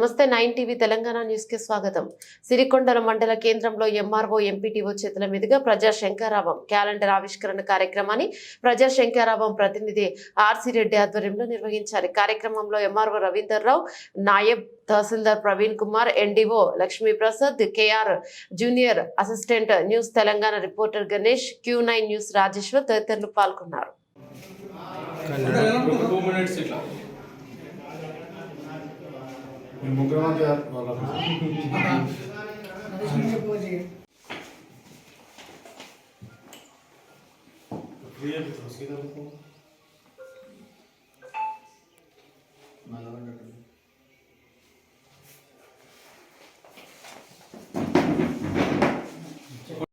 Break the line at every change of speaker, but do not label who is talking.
నమస్తే 9 TV Telangana news కి స్వాగతం. సిరికొండల మండల కేంద్రంలో ఎంఆర్ఓ ఎంపీటీఓ చేతుల మీదుగా ప్రజా శంకరావం క్యాలెండర్ ఆవిష్కరణ కార్యక్రమాన్ని ప్రజా శంకరావం ప్రతినిధి ఆర్సి రెడ్డి ఆధ్వర్యంలో నిర్వహించారు. కార్యక్రమంలో MRO Ravinder Rao, naib tahsildar Praveen Kumar, NDO Lakshmi Prasad, KR junior assistant news Telangana reporter Ganesh, Q9 news Rajeshwar తదితరులు పాల్గొన్నారు.
Malam